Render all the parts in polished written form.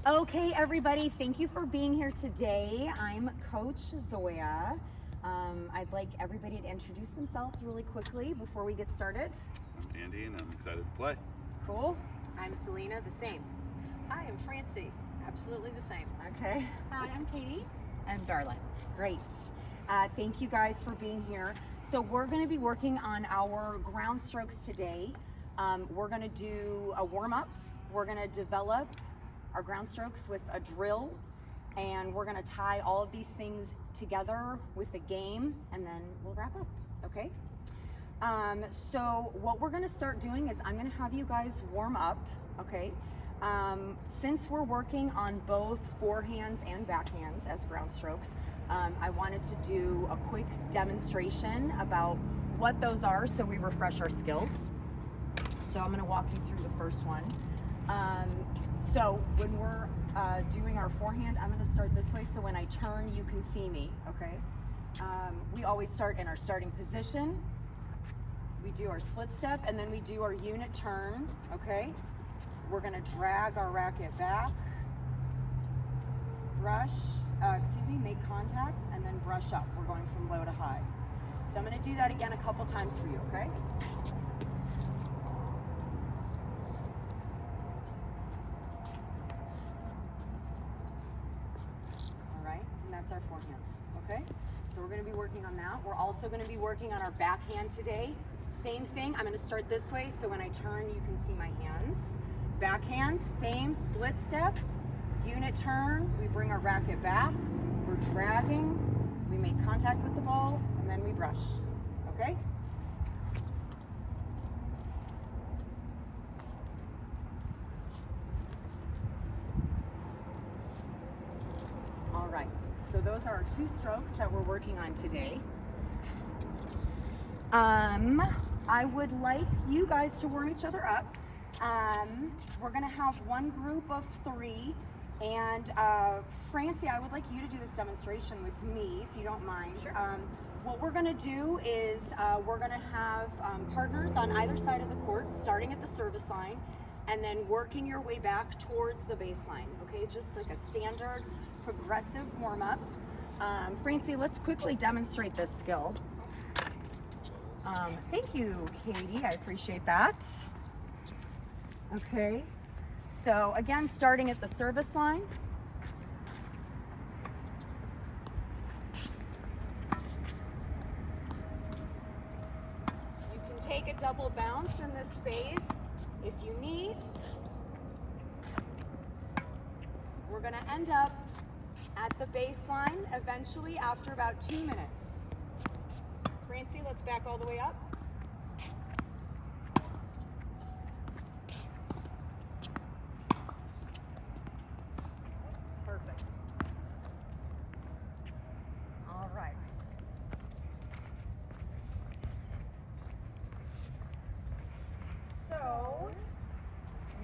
Okay, everybody, thank you for being here today. I'm Coach Zoya. I'd like everybody to introduce themselves really quickly before we get started. I'm Andy, and I'm excited to play. Cool. I'm Selena, the same. Hi, I'm Francie, absolutely the same. Okay. Hi, I'm Katie. And Darla. Great. Thank you guys for being here. So we're going to be working on our ground strokes today. We're going to do a warm-up. We're going to develop our ground strokes with a drill, and we're going to tie all of these things together with a game, and then we'll wrap up, okay? So what we're going to start doing is I'm going to have you guys warm up, okay? Since we're working on both forehands and backhands as ground strokes, I wanted to do a quick demonstration about what those are so we refresh our skills. So I'm going to walk you through the first one. So when we're doing our forehand, I'm going to start this way so when I turn you can see me, okay? We always start in our starting position. We do our split step and then we do our unit turn, okay? We're going to drag our racket back, brush, make contact, and then brush up. We're going from low to high. So I'm going to do that again a couple times for you, okay? All right, and that's our forehand, okay? So we're going to be working on that. We're also going to be working on our backhand today. Same thing, I'm going to start this way so when I turn you can see my hands. Backhand, same split step, unit turn, we bring our racket back, we're dragging, we make contact with the ball, and then we brush, okay? All right, so those are our two strokes that we're working on today. I would like you guys to warm each other up. We're gonna have one group of three, and Francie, I would like you to do this demonstration with me, if you don't mind. What we're gonna do is we're gonna have partners on either side of the court, starting at the service line, and then working your way back towards the baseline, okay? Just like a standard progressive warm-up. Francie, let's quickly demonstrate this skill. Thank you, Katie, I appreciate that. Okay, so again, starting at the service line. You can take a double bounce in this phase if you need. We're gonna end up at the baseline eventually after about 2 minutes. Francie, let's back all the way up. Perfect. All right. So,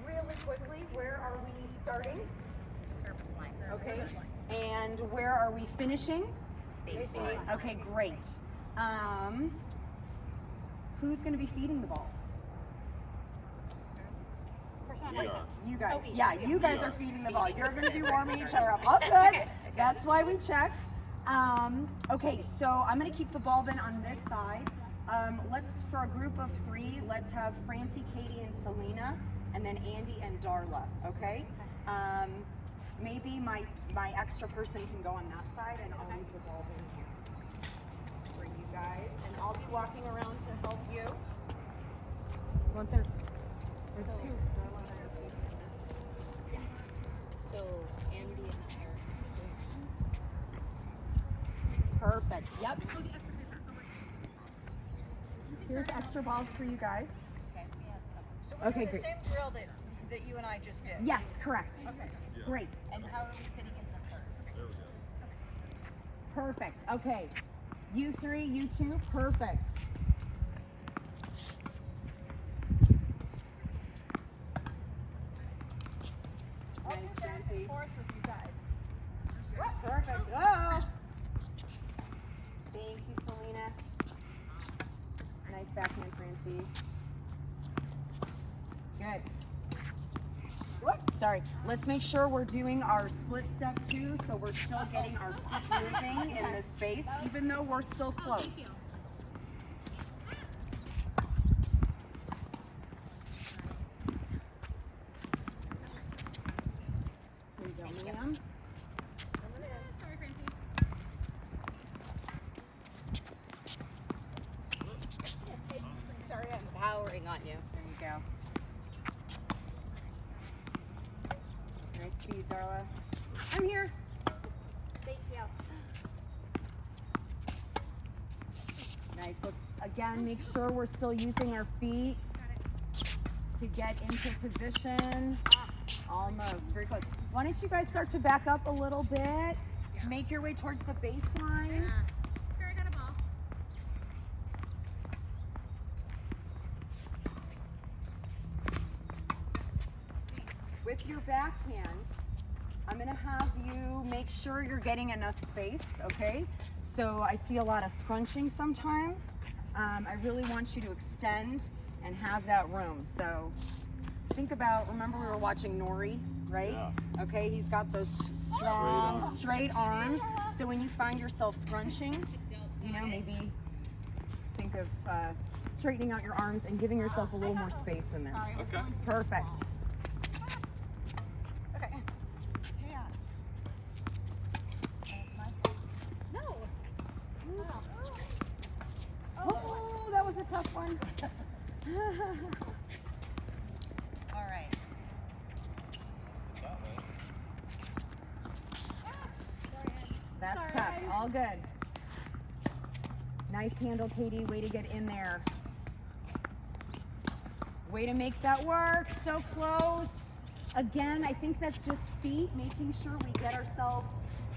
really quickly, where are we starting? Service line. Okay. And where are we finishing? Baseline. Okay, great. Who's going to be feeding the ball? You guys. Oh, yeah, you guys are feeding the ball. You're going to be warming each other up. Oh, good. That's why we check. Okay, so I'm going to keep the ball bin on this side. For a group of three, let's have Francie, Katie, and Selena, and then Andy and Darla, okay? Maybe my extra person can go on that side, and I'll leave the ball bin here for you guys, and I'll be walking around to help you. Want there? There's two. Yes. So Andy and I are. Perfect. Yep. Here's extra balls for you guys. Okay, we have some. So we're Okay, doing the great. same drill that you and I just did? Yes, correct. Okay. Great. And how are we fitting in the third? Perfect. Okay. You three, you two. Perfect. I'll Nice, go back Francie. and forth with you guys. Perfect. Go. Thank you, Selena. Nice backhand, Francie. Good. Whoops, sorry. Let's make sure we're doing our split step too, so we're still getting our feet moving in this space, even though we're still close. Here you go, ma'am. Sorry, Francie. Sorry, I'm powering on you. There you go. Nice speed, Darla. I'm here. Thank you. Nice. Let's again make sure we're still using our feet to get into position. Almost. Very close. Why don't you guys start to back up a little bit? Make your way towards the baseline. Here, I got a ball. With your backhand, I'm gonna have you make sure you're getting enough space, okay? So I see a lot of scrunching sometimes. I really want you to extend and have that room. So think about, remember we were watching Nori, right? Yeah. Okay, he's got those strong, straight arms. So when you find yourself scrunching, you know, maybe think of straightening out your arms and giving yourself a little more space in there. Okay. Perfect. Okay. Yeah. No. Oh, that was a tough one. All right. That's Sorry. tough. All good. Nice handle, Katie. Way to get in there. Way to make that work. So close. Again, I think that's just feet, making sure we get ourselves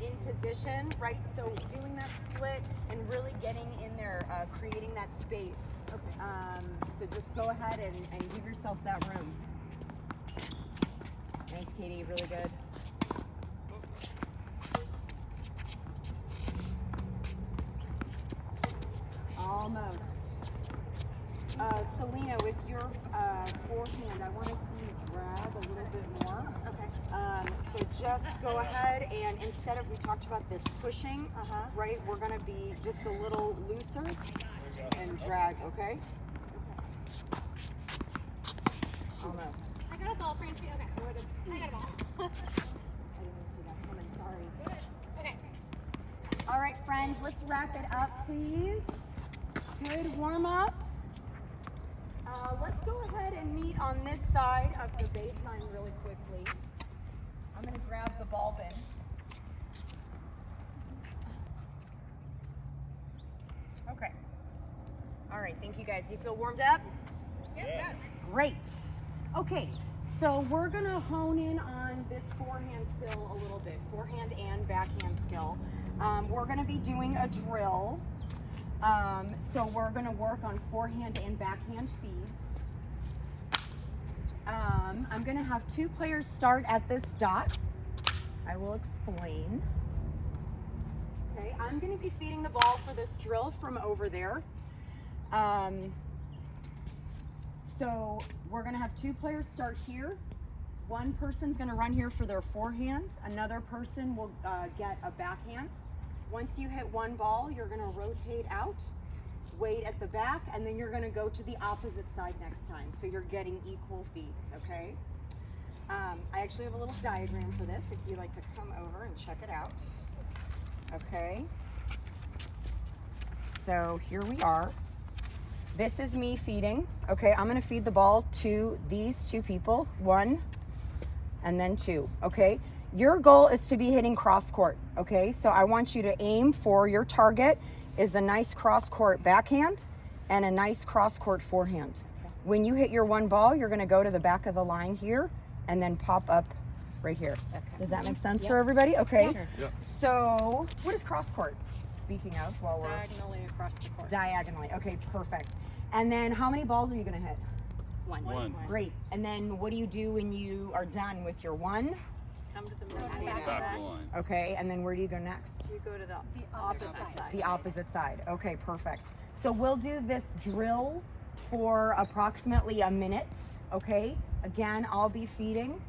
in position, right? So doing that split and really getting in there, creating that space. So just go ahead and give yourself that room. Nice, Katie. Really good. Almost. Selena, with your forehand, I want to see you grab a little bit more. Okay. So just go ahead and instead of, we talked about this pushing, right? We're going to be just a little looser and drag, okay? Almost. I got a ball, Francie. Okay. I got a ball. I didn't see that coming, sorry. Okay. All right, friends, let's wrap it up, please. Good warm up. Let's go ahead and meet on this side of the baseline really quickly. I'm going to grab the ball bin. Okay. All right, thank you guys. You feel warmed up? Yes. Great. Okay, so we're going to hone in on this forehand skill a little bit, forehand and backhand skill. We're going to be doing a drill. So we're going to work on forehand and backhand feeds. I'm going to have two players start at this dot. I will explain. Okay, I'm going to be feeding the ball for this drill from over there. So we're going to have two players start here. One person's going to run here for their forehand. Another person will get a backhand. Once you hit one ball, you're going to rotate out, wait at the back, and then you're going to go to the opposite side next time. So you're getting equal feeds, okay? I actually have a little diagram for this if you'd like to come over and check it out. Okay. So here we are. This is me feeding. Okay, I'm going to feed the ball to these two people. One, and then two, okay? Your goal is to be hitting cross court, okay? So I want you to aim for your target is a nice cross court backhand and a nice cross court forehand. Okay. When you hit your one ball, you're gonna go to the back of the line here and then pop up right here. Okay. Does that make sense for everybody? Okay. Sure. Yep. So what is cross court? Speaking of, while we're Diagonally across the court. diagonally. Okay, perfect. And then how many balls are you gonna hit? One. Great. And then what do you do when you are done with your one? Come to the Back rotate to Back out. of the line. Okay, and then where do you go next? You go to the opposite opposite side. side. The opposite side. Okay, perfect. So we'll do this drill for approximately a minute, okay? Again, I'll be feeding.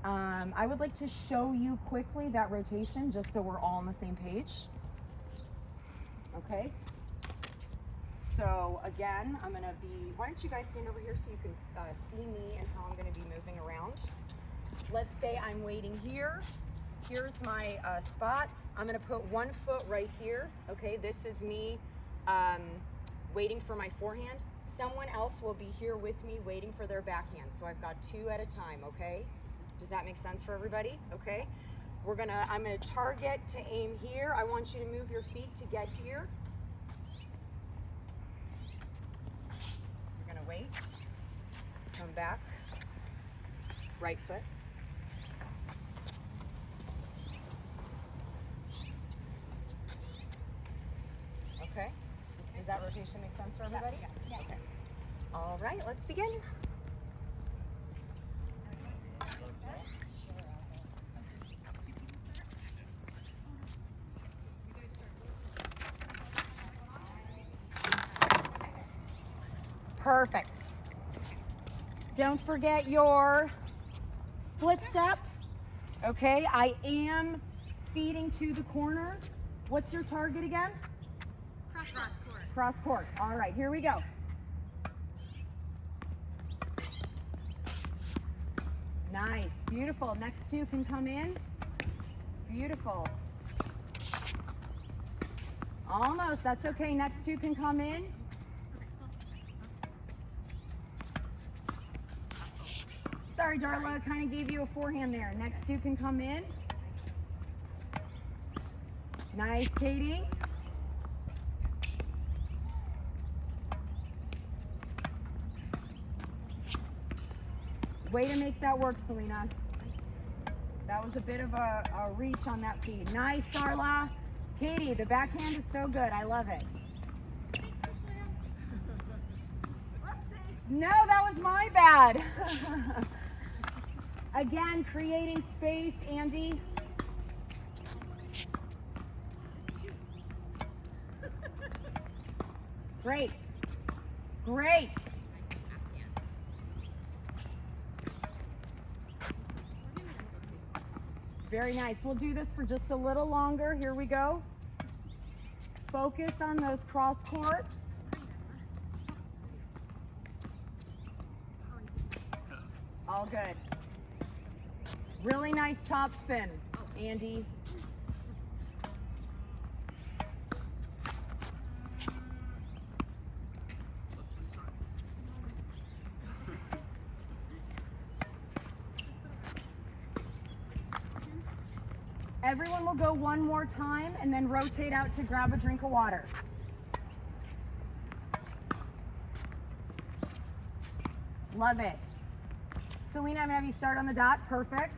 I would like to show you quickly that rotation just so we're all on the same page. Okay. So again, I'm gonna be, why don't you guys stand over here so you can see me and how I'm gonna be moving around. Let's say I'm waiting here. Here's my spot. I'm gonna put 1 foot right here. Okay, this is me waiting for my forehand. Someone else will be here with me waiting for their backhand. So I've got 2 at a time, okay? Does that make sense for everybody? Okay. I'm gonna target to aim here. I want you to move your feet to get here. You're gonna wait, come back, right foot. Okay. Does that rotation make sense for everybody? Yes. Okay. All right, let's begin. Perfect. Don't forget your split step. Okay, I am feeding to the corners. What's your target again? Cross court. Cross court. All right, here we go. Nice, beautiful. Next 2 can come in. Beautiful. Almost, that's okay. Next 2 can come in. Sorry, Darla, kind of gave you a forehand there. Next 2 can come in. Nice, Katie. Way to make that work, Selena. That was a bit of a reach on that feed. Nice, Darla. Katie, the backhand is so good. I love it. No, that was my bad. Again, creating space, Andy. Great. Great. Very nice. We'll do this for just a little longer. Here we go. Focus on those cross courts. All good. Really nice top spin, Andy. Everyone will go one more time and then rotate out to grab a drink of water. Love it. Selena, I'm gonna have you start on the dot. Perfect.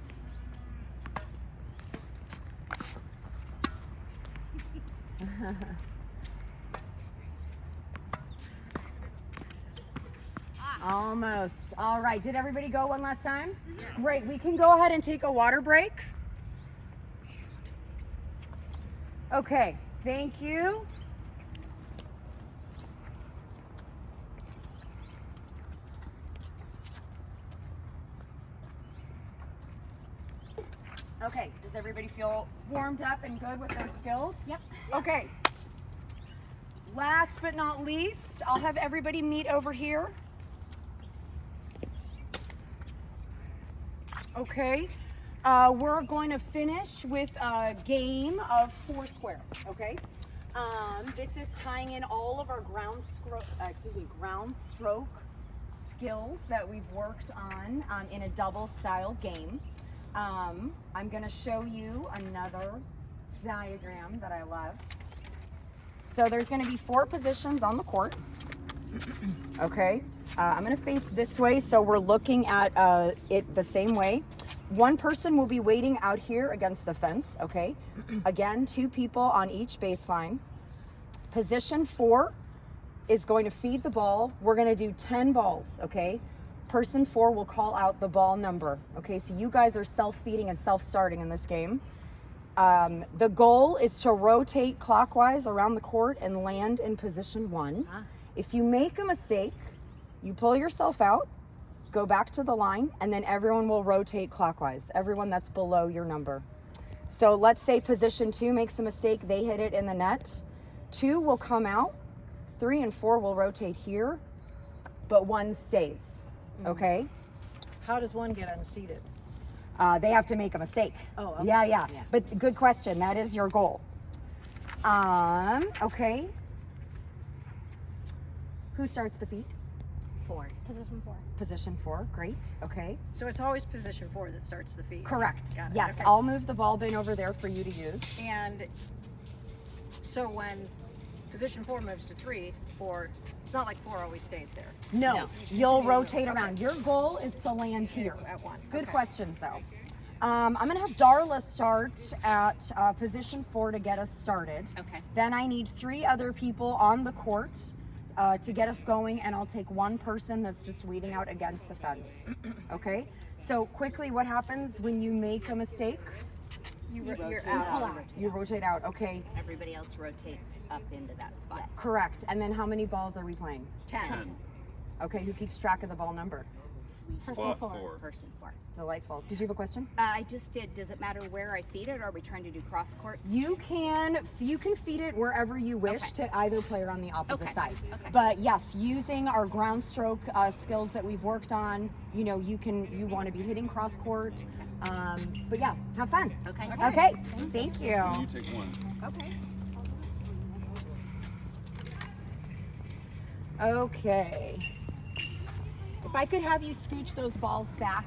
Almost. All right, did everybody go one last time? Great, we can go ahead and take a water break. Okay, thank you. Okay, does everybody feel warmed up and good with their skills? Yep. Okay. Last but not least, I'll have everybody meet over here. Okay. We're going to finish with a game of 4 square, okay? This is tying in all of our ground stroke skills that we've worked on in a double style game. I'm gonna show you another diagram that I love. So there's gonna be 4 positions on the court, okay? I'm gonna face this way so we're looking at it the same way. One person will be waiting out here against the fence, okay? Again, 2 people on each baseline. Position 4 is going to feed the ball. We're gonna do 10 balls, okay? Person 4 will call out the ball number, okay? So you guys are self-feeding and self-starting in this game. The goal is to rotate clockwise around the court and land in position 1. If you make a mistake, you pull yourself out go back to the line, and then everyone will rotate clockwise. Everyone that's below your number. So let's say position 2 makes a mistake, they hit it in the net. 2 will come out, 3 and 4 will rotate here, but 1 stays, okay? How does one get unseated? They have to make a mistake. Oh, okay. Yeah. Yeah. But good question, that is your goal. Okay. Who starts the feed? 4. Position 4. Position 4, great, okay. So it's always position 4 that starts the feed. Correct, Got it. yes, Okay. I'll move the ball bin over there for you to use. And so when position 4 moves to 3, 4, it's not like 4 always stays there. No, you'll rotate around. Your goal is to land here. At 1. Good Okay. questions though. I'm gonna have Darla start at position 4 to get us started. Okay. Then I need 3 other people on the court to get us going, and I'll take 1 person that's just waiting out against the fence. Okay? So quickly, what happens when you make a mistake? You're rotate out. out. You rotate out, okay. Everybody else rotates up into that spot. Correct. And then how many balls are we playing? 10. Okay, who keeps track of the ball number? Spot 4. Person 4. Delightful. Did you have a question? I just did. Does it matter where I feed it, or are we trying to do cross courts? You can feed it wherever you wish Okay. to either player on the opposite Okay. side. Okay. But yes, using our ground stroke skills that we've worked on, you want to be hitting cross court. But yeah, have fun. Okay. Okay. Thank you. And you take 1. Okay. Okay. If I could have you scooch those balls back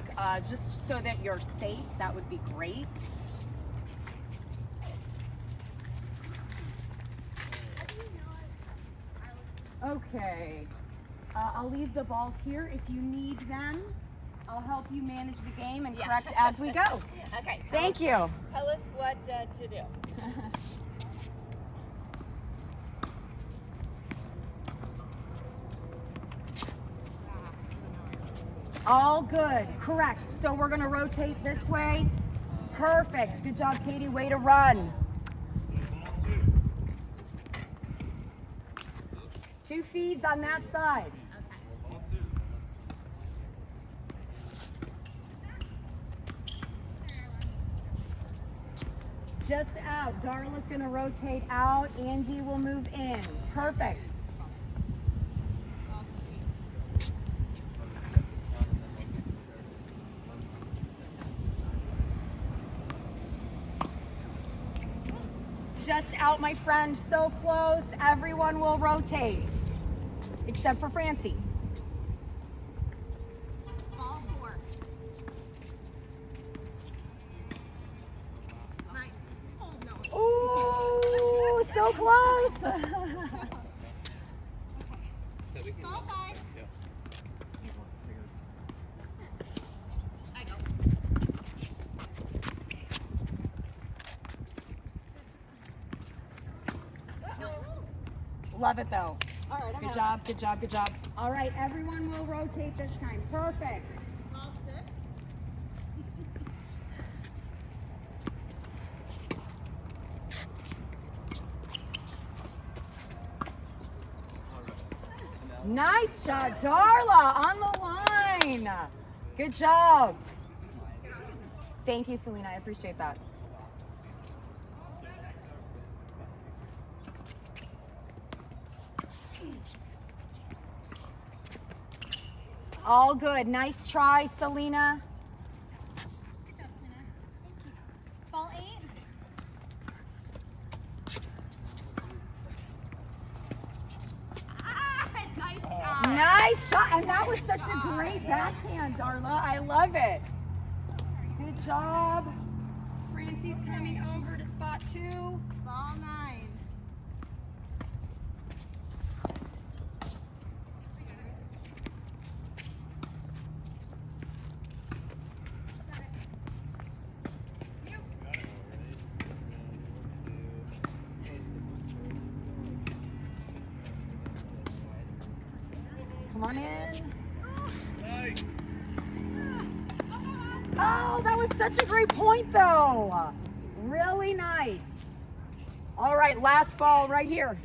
just so that you're safe, that would be great. Okay. I'll leave the balls here. If you need them, I'll help you manage the game and correct as we go. Okay. Thank you. Tell us what to do. All good. Correct. So we're going to rotate this way. Perfect. Good job, Katie. Way to run. 2 feeds on that side. Just out. Darla's going to rotate out. Andy will move in. Perfect. Just out, my friend. So close. Everyone will rotate. Except for Francie. Ball 4. Ooh, so close. Ball 5. I go. Love it though. All right, I'm Good out. job, good job, good job. All right, everyone will rotate this time. Perfect. Ball 6. Nice shot, Darla, on the line. Good job. Thank you, Selena. I appreciate that. All good. Nice try, Selena. Good job, Selena. Thank you. Ball 8. Nice shot. Nice shot. And that was such a great backhand, Darla. I love it. Good job. Francie's coming over to spot 2. Ball 9. Come on in. Nice. Oh, that was such a great point, though. Really nice. All right, last ball right here.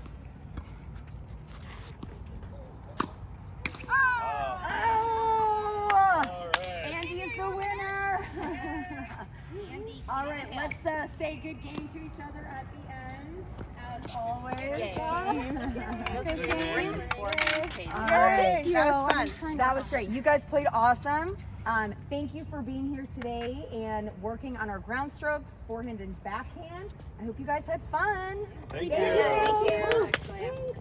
Oh, Andy. All right, let's say good game to each other at the end, as always. All right, That was fun. that was great. You guys played awesome. Thank you for being here today and working on our ground strokes, forehand and backhand. I hope you guys had fun. Thank Thank you. you. Thank you. Thanks.